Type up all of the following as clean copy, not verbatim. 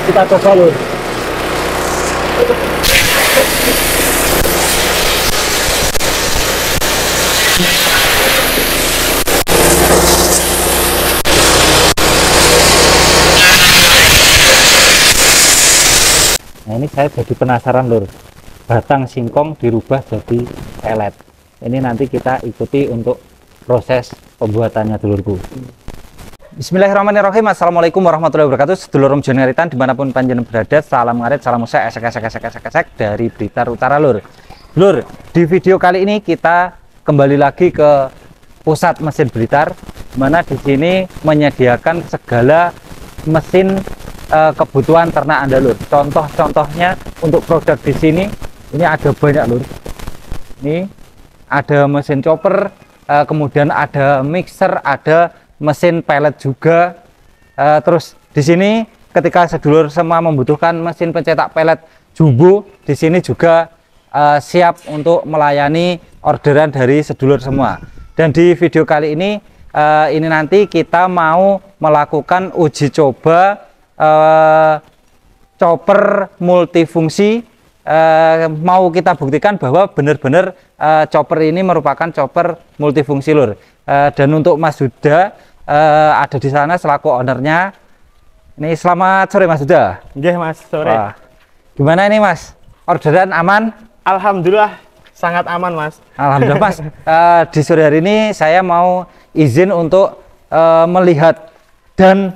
kita coba lur. Nah ini saya jadi penasaran lur, batang singkong dirubah jadi pelet. Ini nanti kita ikuti untuk proses pembuatannya dulurku. Bismillahirrahmanirrahim. Assalamualaikum warahmatullahi wabarakatuh. Sedulur Joniaritan dimanapun panjenengan berada, salam ngarit, salam usai, esek dari Blitar Utara lur. Lur, di video kali ini kita kembali lagi ke pusat mesin Blitar, mana di sini menyediakan segala mesin kebutuhan ternak Anda lur. Contohnya untuk produk di sini ini ada banyak lur. Ini ada mesin chopper, kemudian ada mixer, ada mesin pellet juga. Terus di sini ketika sedulur semua membutuhkan mesin pencetak pellet jumbo, di sini juga siap untuk melayani orderan dari sedulur semua. Dan di video kali ini nanti kita mau melakukan uji coba chopper multifungsi. Mau kita buktikan bahwa benar-benar chopper ini merupakan chopper multifungsi lur. Dan untuk Mas Huda ada di sana selaku ownernya. Ini selamat sore Mas Huda. Nggih Mas, sore. Gimana ini Mas? Orderan aman? Alhamdulillah sangat aman Mas. Alhamdulillah Mas. Di sore hari ini saya mau izin untuk melihat dan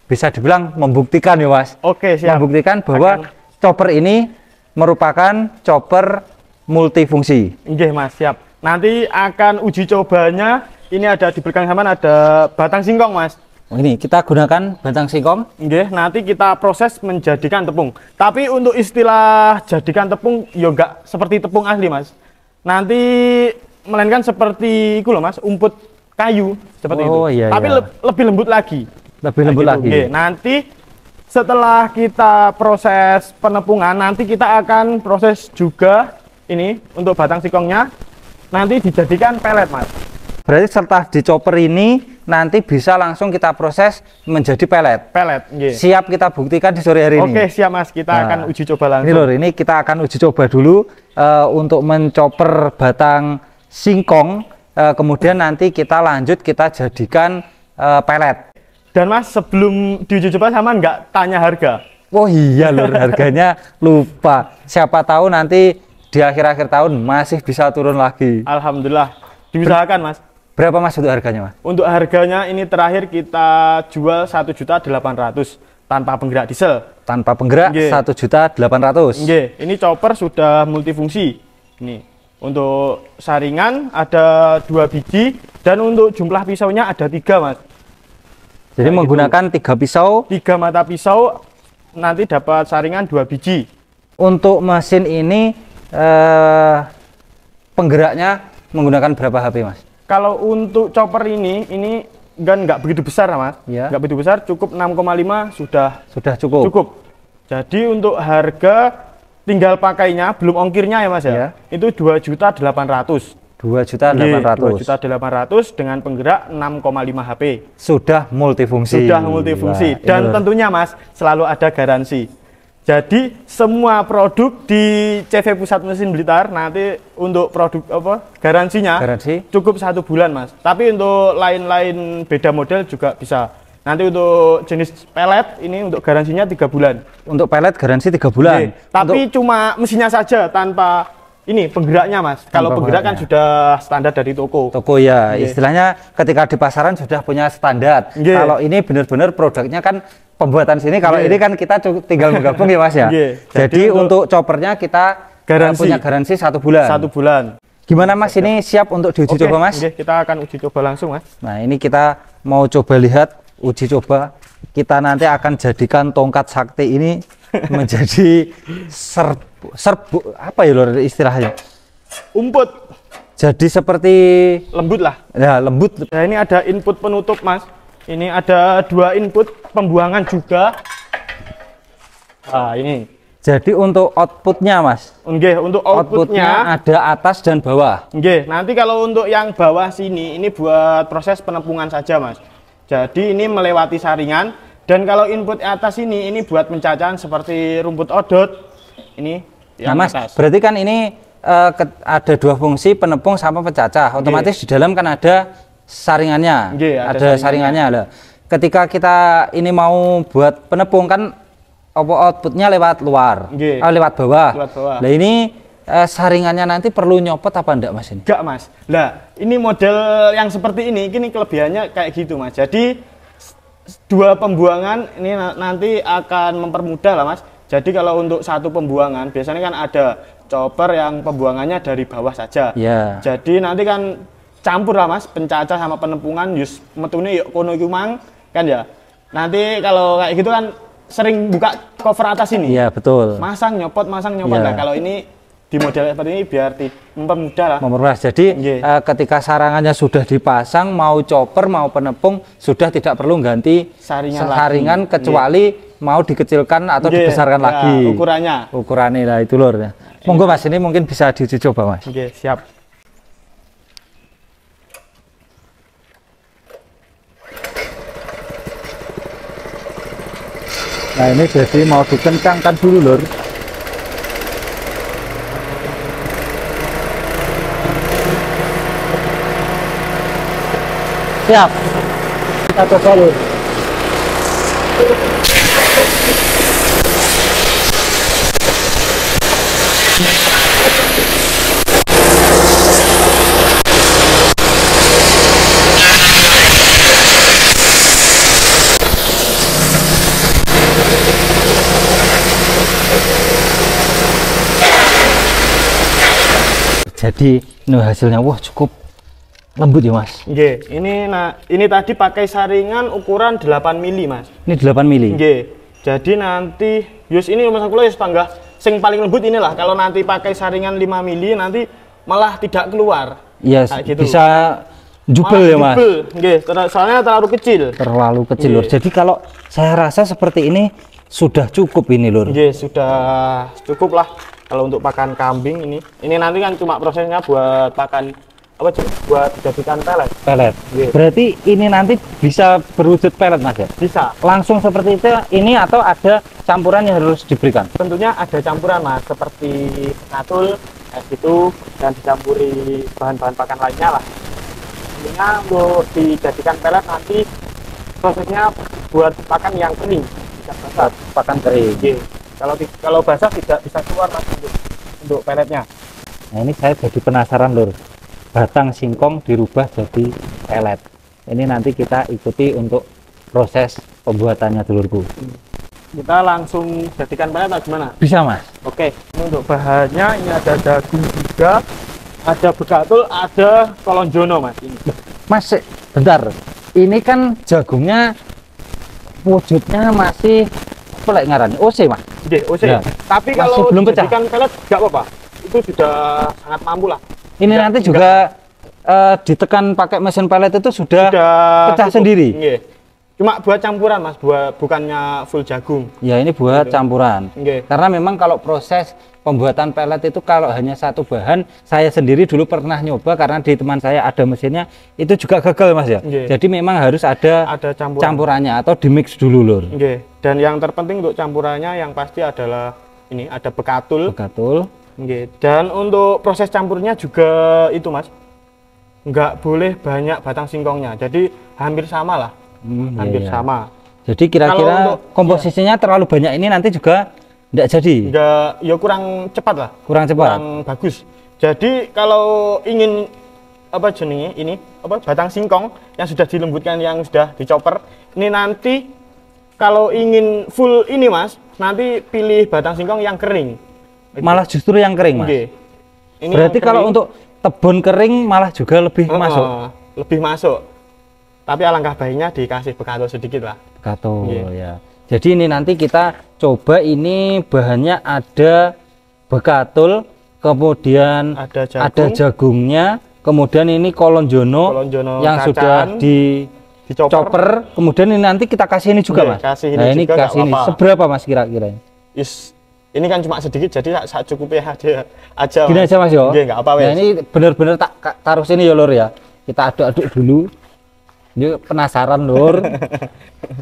bisa dibilang membuktikan ya Mas. Oke, siap. Membuktikan bahwa chopper ini merupakan chopper multifungsi. Nggih Mas, siap. Nanti akan uji cobanya. Ini ada di belakang sampean ada batang singkong Mas. Oh, ini kita gunakan batang singkong. Nggih, nanti kita proses menjadikan tepung. Tapi untuk istilah jadikan tepung ya enggak seperti tepung asli Mas. Nanti melainkan seperti itu loh Mas, umput kayu seperti itu. Iya, tapi iya. Lebih lembut lagi. Lebih lembut lagi. Nggih, nanti setelah kita proses penepungan, nanti kita akan proses juga ini untuk batang singkongnya, nanti dijadikan pelet Mas. Berarti setelah di chopper ini nanti bisa langsung kita proses menjadi pelet. Pelet, nggih. Siap kita buktikan di sore hari ini. Oke, siap Mas, kita akan uji coba langsung. Ini lur, ini kita akan uji coba dulu untuk mencoper batang singkong, kemudian nanti kita lanjut kita jadikan pelet. Dan Mas, sebelum diuji coba sama nggak tanya harga? Oh iya lur, harganya lupa. Siapa tahu nanti di akhir-akhir tahun masih bisa turun lagi. Alhamdulillah, diusahakan Mas. Berapa Mas untuk harganya Mas? Untuk harganya ini terakhir kita jual 1.800.000 tanpa penggerak diesel. Tanpa penggerak 1.800.000. Nggih, ini chopper sudah multifungsi. Ini untuk saringan ada 2 biji dan untuk jumlah pisaunya ada 3 Mas. Jadi nah, menggunakan 3 pisau, 3 mata pisau, nanti dapat saringan 2 biji. Untuk mesin ini penggeraknya menggunakan berapa HP Mas? Kalau untuk chopper ini kan nggak begitu besar Mas, ya. Nggak begitu besar, cukup 6,5 sudah cukup. Cukup. Jadi untuk harga tinggal pakainya, belum ongkirnya ya Mas ya, itu 2.800.000. 2.800.000 dengan penggerak 6,5 HP. Sudah multifungsi. Sudah multifungsi. Wah, dan tentunya Mas selalu ada garansi. Jadi semua produk di CV Pusat Mesin Blitar nanti untuk produk garansinya cukup 1 bulan Mas. Tapi untuk lain-lain beda model juga bisa. Nanti untuk jenis pelet ini untuk garansinya 3 bulan. Untuk pelet garansi 3 bulan. Tapi cuma mesinnya saja tanpa ini penggeraknya Mas. Kalau penggerak kan sudah standar dari toko. Toko ya, istilahnya ketika di pasaran sudah punya standar. Kalau ini benar-benar produknya kan pembuatan sini. Kalau ini kan kita tinggal menggabung ya Mas ya. Jadi untuk choppernya kita punya garansi 1 bulan. 1 bulan. Gimana Mas, ini siap untuk diuji coba Mas? Kita akan uji coba langsung Mas. Nah ini kita mau coba lihat uji coba. Kita nanti akan jadikan tongkat sakti ini menjadi serbu apa ya lor istilahnya? Umput. Jadi seperti lembut lah. Ya lembut. Nah ini ada input penutup Mas. Ini ada 2 input pembuangan juga. Nah ini. Jadi untuk outputnya Mas? Nggih, untuk outputnya ada atas dan bawah. Nggih, nanti kalau untuk yang bawah sini ini buat proses penepungan saja Mas. Jadi ini melewati saringan. Dan kalau input atas ini buat pencacahan seperti rumput odot. Ini yang Mas, atas. Berarti kan ini ada dua fungsi, penepung sama pencacah. Otomatis di dalam kan ada saringannya. Ada saringannya lah. Ketika kita ini mau buat penepung kan outputnya lewat luar, lewat bawah. Nah ini saringannya nanti perlu nyopot apa enggak Mas ini? Enggak Mas. Lah ini model yang seperti ini kelebihannya kayak gitu Mas. Jadi dua pembuangan ini nanti akan mempermudah lah Mas. Jadi kalau untuk satu pembuangan biasanya kan ada chopper yang pembuangannya dari bawah saja. Jadi nanti kan campur lah Mas, pencacah sama penepungan yus metune yuk kono iku mang kan ya. Nanti kalau kayak gitu kan sering buka cover atas ini. Iya, betul. Masang nyopot. Nah, kalau ini di model seperti ini biar mempermudah lah. Mempermudah. Jadi ketika sarangannya sudah dipasang, mau chopper mau penepung sudah tidak perlu ganti saringan kecuali mau dikecilkan atau dibesarkan lagi. Ukurannya lah itu lur. Monggo Mas, ini mungkin bisa diuji coba Mas. Siap. Nah ini jadi mau dikencangkan dulu lur. Siap, kita coba lur. Jadi ini hasilnya wah cukup lembut ya Mas. Ini tadi pakai saringan ukuran 8 mili Mas. Ini 8 mili. Jadi nanti ini Mas aku yus panggah sing paling lembut inilah. Kalau nanti pakai saringan 5 mili nanti malah tidak keluar. Iya, gitu. Bisa jubel ya Mas. Soalnya terlalu kecil. Lur. Jadi kalau saya rasa seperti ini sudah cukup ini lur. Sudah cukup lah. Kalau untuk pakan kambing ini nanti kan cuma prosesnya buat pakan buat jadikan pelet. Berarti ini nanti bisa berwujud pelet Mas ya? Bisa. Langsung seperti itu ini atau ada campuran yang harus diberikan? Tentunya ada campuran Mas, seperti katul, itu dan dicampuri bahan-bahan pakan lainnya lah. Intinya untuk dijadikan pelet nanti prosesnya buat pakan yang kering, tidak basah. Pakan kering. Kalau basah tidak bisa keluar Mas untuk peletnya. Nah ini saya jadi penasaran lur, batang singkong dirubah jadi pelet. Ini nanti kita ikuti untuk proses pembuatannya dulurku. Kita langsung jadikan pelet atau gimana? Bisa Mas. Oke, ini untuk bahannya ini ada jagung juga, ada begatul, ada kolonjono Mas. Mas bentar, ini kan jagungnya wujudnya masih apa lagi ngarani? OC Mas. OC. Ya. Tapi kalau belum pecah. Dijadikan pelet nggak apa-apa. Itu sudah sangat mampu lah. Ini nanti juga ditekan pakai mesin pelet itu sudah pecah cukup sendiri. Cuma buat campuran Mas, bukannya full jagung. Ya ini buat campuran. Karena memang kalau proses pembuatan pelet itu kalau hanya satu bahan, saya sendiri dulu pernah nyoba karena di teman saya ada mesinnya, itu juga gagal Mas ya. Jadi memang harus ada campurannya atau dimix dulu lur. Dan yang terpenting untuk campurannya yang pasti adalah ini ada bekatul. Dan untuk proses campurnya juga itu Mas, nggak boleh banyak batang singkongnya, jadi hampir sama lah. Hampir sama. Jadi kira-kira komposisinya terlalu banyak ini nanti juga nggak jadi? Ya kurang cepat lah. Kurang bagus. Jadi kalau ingin batang singkong yang sudah dilembutkan, yang sudah dicopper, ini nanti kalau ingin full ini Mas, nanti pilih batang singkong yang kering. Malah justru yang kering Mas. Ini berarti kalau untuk tebon kering malah juga lebih masuk. Lebih masuk. Tapi alangkah baiknya dikasih bekatul sedikit lah. Bekatul ya. Jadi ini nanti kita coba, ini bahannya ada bekatul, kemudian ada jagungnya, kemudian ini kolonjono yang sudah dicopper, kemudian ini nanti kita kasih ini juga Mas. Nah ini kasih ini seberapa Mas kira-kira? Ini kan cuma sedikit, jadi saat cukupnya aja. Gini aja Mas yo. Nggak apa-apa. Nah ini benar-benar tak taruh sini ya lur ya. Kita aduk-aduk dulu. Yuk, penasaran lur.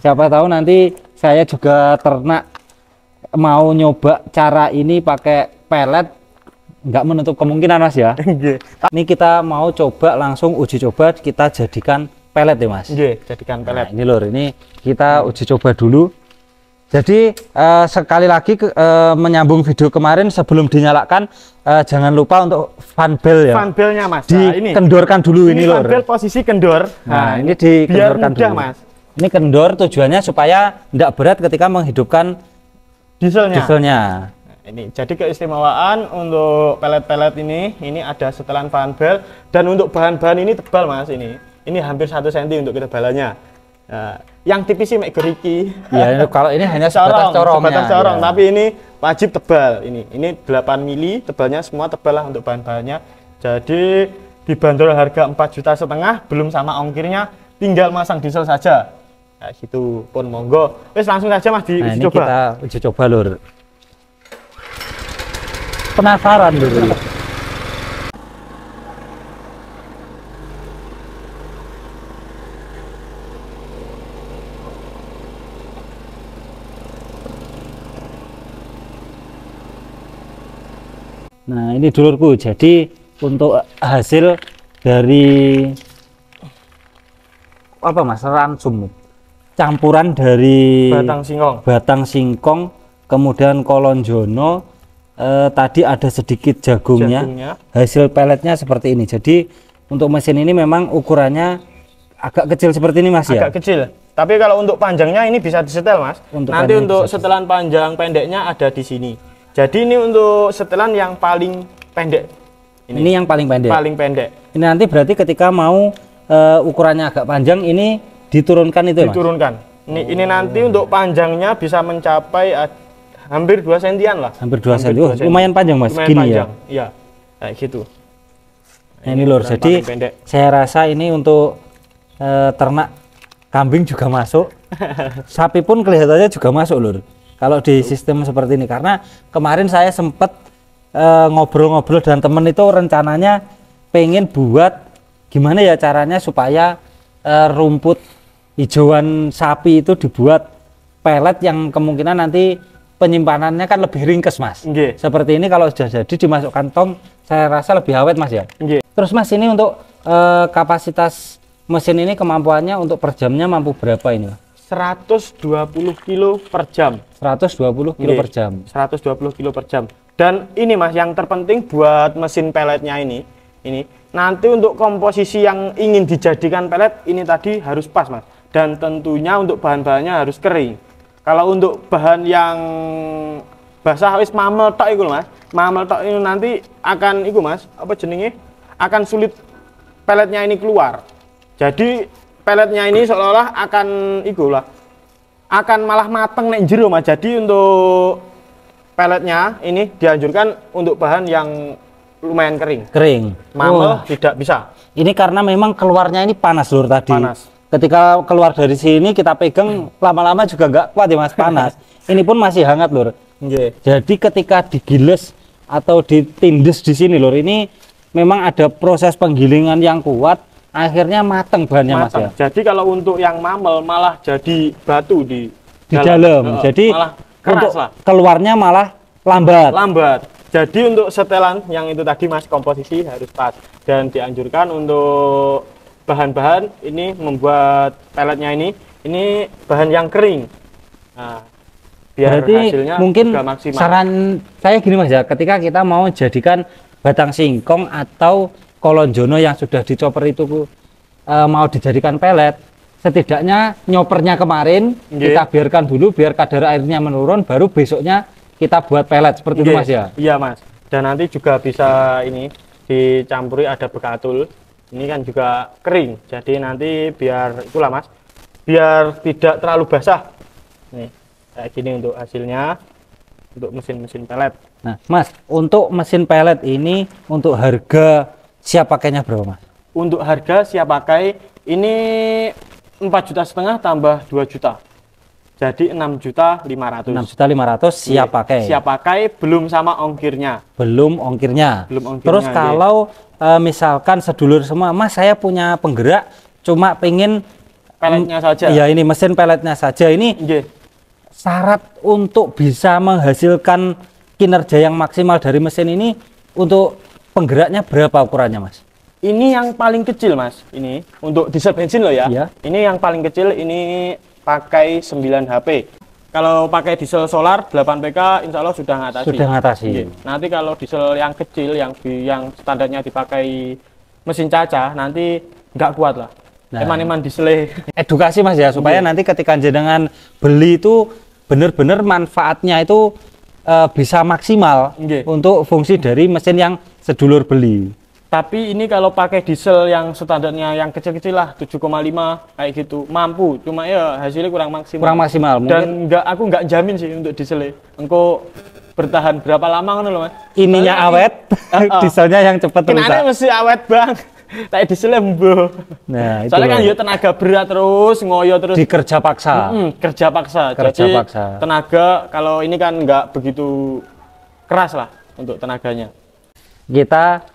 Siapa tahu nanti saya juga ternak mau nyoba cara ini pakai pelet, nggak menutup kemungkinan mas ya. Ini kita mau coba langsung uji coba, kita jadikan pelet ya mas. Jadikan pelet. Nah, ini lur, ini kita uji coba dulu. Jadi sekali lagi menyambung video kemarin, sebelum dinyalakan jangan lupa untuk fan bell ya. Fan bellnya mas. Dikendorkan dulu ini lur. Fan bell posisi kendor. Nah, ini dikendorkan dulu. Mas. Ini kendor tujuannya supaya tidak berat ketika menghidupkan dieselnya. Ini jadi keistimewaan untuk pelet-pelet ini ada setelan fan bell, dan untuk bahan-bahan ini tebal mas, ini hampir 1 cm untuk ketebalannya. Nah, yang tipis sih mek geriki. Ya, kalau ini hanya sebatas corong, tapi ini wajib tebal. Ini 8 mili tebalnya, semua tebal lah untuk bahan-bahannya. Jadi dibanderol harga 4,5 juta, belum sama ongkirnya, tinggal masang diesel saja. Nah, gitu pun monggo. Wes langsung saja mas ini coba. Kita uji coba lur. Penasaran lur. Nah ini dulurku, jadi untuk hasil dari apa mas, ransum campuran dari batang singkong kemudian kolonjono, tadi ada sedikit jagungnya. Hasil peletnya seperti ini. Jadi untuk mesin ini memang ukurannya agak kecil seperti ini mas ya, agak kecil, tapi kalau untuk panjangnya ini bisa disetel mas. Nanti untuk setelan panjang pendeknya ada di sini. Jadi ini untuk setelan yang paling pendek. Ini yang paling pendek. Paling pendek. Ini nanti berarti ketika mau ukurannya agak panjang, ini diturunkan itu. Diturunkan. Mas? Ini nanti untuk panjangnya bisa mencapai hampir 2 sentian lah. Hampir 2 cm. Oh, lumayan panjang mas. Lumayan gini panjang. Ya. Iya. Kayak gitu. Nah, ini lur. Jadi saya rasa ini untuk ternak kambing juga masuk. Sapi pun kelihatannya juga masuk lur. Kalau di sistem seperti ini, karena kemarin saya sempat ngobrol-ngobrol dengan temen itu, rencananya pengen buat gimana ya caranya supaya rumput hijauan sapi itu dibuat pelet yang kemungkinan nanti penyimpanannya kan lebih ringkes mas. Seperti ini kalau sudah jadi dimasukkan tong, saya rasa lebih awet mas ya. Terus mas, ini untuk kapasitas mesin ini kemampuannya untuk per jamnya mampu berapa ini? 120 kilo per jam. 120 kilo per jam. 120 kilo per jam. Dan ini mas, yang terpenting buat mesin peletnya ini nanti untuk komposisi yang ingin dijadikan pelet ini tadi harus pas mas. Dan tentunya untuk bahan-bahannya harus kering. Kalau untuk bahan yang basah wis mamel tok itu mas, mamel tok ini nanti akan itu mas, apa jenenge, akan sulit peletnya ini keluar. Jadi peletnya ini seolah-olah akan malah mateng nek jero mas. Jadi untuk peletnya ini dianjurkan untuk bahan yang lumayan kering. Mamel tidak bisa. Ini karena memang keluarnya ini panas lur tadi. Panas. Ketika keluar dari sini kita pegang lama-lama juga nggak kuat ya mas, panas. Ini pun masih hangat lur. Jadi ketika digiles atau ditindes di sini lur, ini memang ada proses penggilingan yang kuat. Akhirnya mateng bahannya mas ya. Jadi kalau untuk yang mamel malah jadi batu di dalam. Jadi malah keras lah. Keluarnya malah lambat. Jadi untuk setelan yang itu tadi mas, komposisi harus pas. Dan dianjurkan untuk bahan-bahan ini membuat peletnya ini bahan yang kering. Nah, biar berarti hasilnya mungkin juga maksimal. Saran saya gini mas ya, ketika kita mau jadikan batang singkong atau kolonjono yang sudah dicoper itu mau dijadikan pelet, setidaknya nyopernya kemarin kita biarkan dulu biar kadar airnya menurun, baru besoknya kita buat pelet seperti itu mas ya. Iya mas, dan nanti juga bisa ini dicampuri ada bekatul, ini kan juga kering, jadi nanti biar itulah mas, biar tidak terlalu basah. Nih kayak gini untuk hasilnya untuk mesin pelet. Nah mas, untuk mesin pelet ini untuk harga siap pakainya berapa mas? Untuk harga siap pakai ini 4,5 juta tambah 2 juta, jadi 6,5 juta. 6,5 juta siap pakai. Siap pakai belum sama ongkirnya. Belum ongkirnya. Terus kalau misalkan sedulur semua, mas saya punya penggerak cuma pengen peletnya saja. Iya, ini mesin peletnya saja. Ini syarat untuk bisa menghasilkan kinerja yang maksimal dari mesin ini, untuk penggeraknya berapa ukurannya, Mas? Ini yang paling kecil, Mas. Ini untuk diesel bensin loh ya. Iya. Ini yang paling kecil, ini pakai 9 HP. Kalau pakai diesel solar 8 PK insya Allah sudah ngatasi. Sudah ngatasi. Nanti kalau diesel yang kecil yang standarnya dipakai mesin Caca nanti nggak kuat lah. Nah, eman-eman diesel. Edukasi Mas ya, supaya nanti ketika jenengan beli itu benar-benar manfaatnya itu bisa maksimal untuk fungsi dari mesin yang sedulur beli. Tapi ini kalau pakai diesel yang standarnya yang kecil-kecil lah 7,5 kayak gitu mampu, cuma ya hasilnya kurang maksimal. Kurang maksimal. Dan aku nggak jamin sih untuk dieselnya. Engkau bertahan berapa lama kan loh Mas? Ininya awet, dieselnya yang cepat rusak. Kenanya mesti awet bang. Kayak dieselnya embuh. Nah, soalnya kan ya tenaga berat terus ngoyo terus. Dikerja paksa. Kerja paksa. Jadi tenaga kalau ini kan nggak begitu keras lah untuk tenaganya. Kita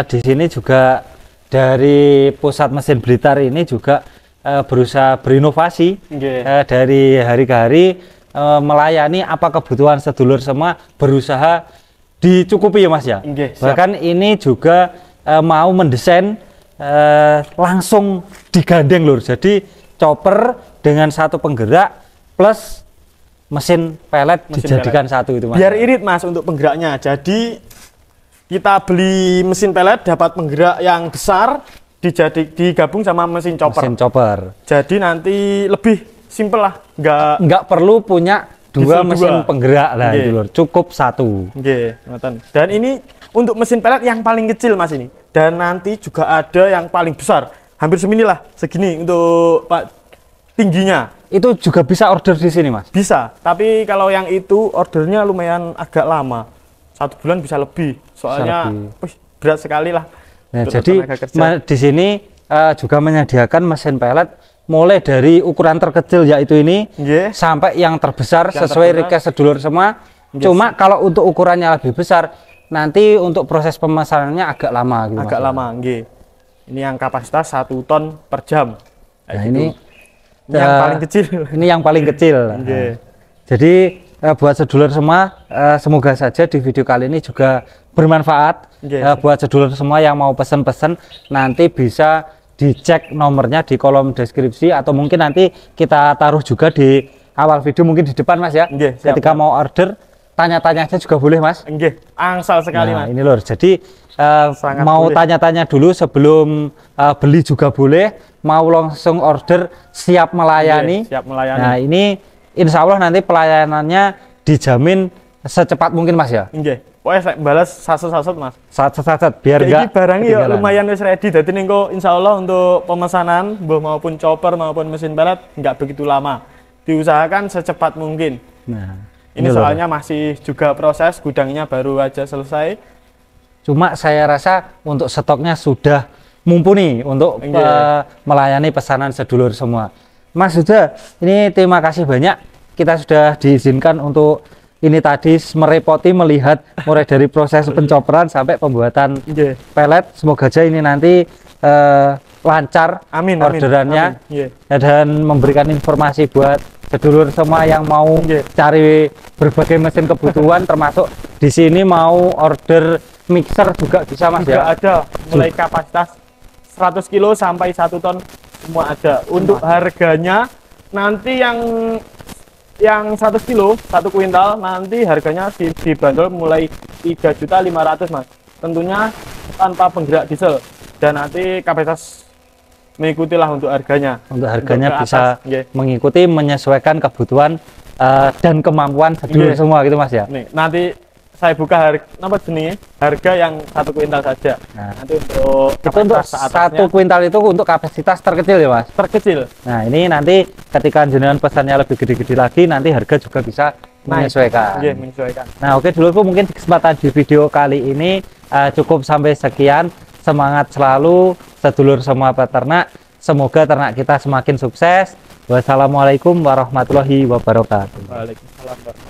di sini juga dari pusat mesin Blitar ini juga berusaha berinovasi dari hari ke hari, melayani apa kebutuhan sedulur semua, berusaha dicukupi ya Mas ya. Bahkan ini juga mau mendesain langsung digandeng lur, jadi chopper dengan satu penggerak plus mesin pelet dijadikan satu itu Mas. Biar irit Mas untuk penggeraknya, jadi kita beli mesin pelet dapat penggerak yang besar digabung sama mesin chopper. Mesin chopper. Jadi nanti lebih simpel lah, nggak perlu punya dua mesin penggerak lah itu lur, cukup satu. Dan ini untuk mesin pelet yang paling kecil Mas ini. Dan nanti juga ada yang paling besar, hampir segini untuk tingginya. Itu juga bisa order di sini Mas? Bisa, tapi kalau yang itu ordernya lumayan agak lama. 1 bulan bisa lebih, soalnya berat sekali lah. Nah, jadi di sini juga menyediakan mesin pelet mulai dari ukuran terkecil yaitu ini sampai yang terbesar sesuai request sedulur semua. Cuma kalau untuk ukurannya lebih besar, nanti untuk proses pemesanannya agak lama gitu. Agak lama, Ini yang kapasitas 1 ton per jam. Nah, ini yang paling kecil. Ini yang paling kecil. Jadi buat sedulur semua, semoga saja di video kali ini juga bermanfaat. Buat sedulur semua yang mau pesen-pesen, nanti bisa dicek nomornya di kolom deskripsi, atau mungkin nanti kita taruh juga di awal video, mungkin di depan Mas ya. Ketika mau order, tanya-tanya aja juga boleh Mas. Angsal sekali Mas. Ini lur, jadi mau tanya-tanya dulu sebelum beli juga boleh, mau langsung order siap melayani. Siap melayani. Nah ini insya Allah nanti pelayanannya dijamin secepat mungkin Mas ya. Pokoknya balas sasut-sasut Mas. Sasut-sasut biar enggak. Ini barangnya ya lumayan wis ready. Jadi nengko insya Allah untuk pemesanan maupun chopper maupun mesin pelet nggak begitu lama. Diusahakan secepat mungkin. Nah, ini soalnya masih juga proses, gudangnya baru aja selesai. Cuma saya rasa untuk stoknya sudah mumpuni untuk melayani pesanan sedulur semua. Mas Huda, ini terima kasih banyak. Kita sudah diizinkan untuk ini tadi merepoti melihat mulai dari proses pencoperan sampai pembuatan pelet. Semoga aja ini nanti lancar orderannya. Dan memberikan informasi buat sedulur semua yang mau cari berbagai mesin kebutuhan, termasuk di sini mau order mixer juga bisa Mas ya. Ada mulai kapasitas 100 kilo sampai 1 ton semua ada. Untuk harganya nanti yang 100 kilo 1 kuintal nanti harganya dibanderol mulai 3.500.000 Mas. Tentunya tanpa penggerak diesel, dan nanti kapasitas mengikutilah untuk harganya. Untuk harganya bisa mengikuti, menyesuaikan kebutuhan dan kemampuan sedulur semua gitu Mas ya. Nih, nanti saya buka harga yang 1 kuintal saja. Nah, nanti untuk satu kuintal itu untuk kapasitas terkecil ya Mas? Terkecil. Nah ini nanti ketika jenengan pesannya lebih gede-gede lagi, nanti harga juga bisa menyesuaikan. Menyesuaikan. Nah oke dulurku, mungkin kesempatan di video kali ini cukup sampai sekian. Semangat selalu sedulur semua peternak. Semoga ternak kita semakin sukses. Wassalamualaikum warahmatullahi wabarakatuh. Waalaikumsalam.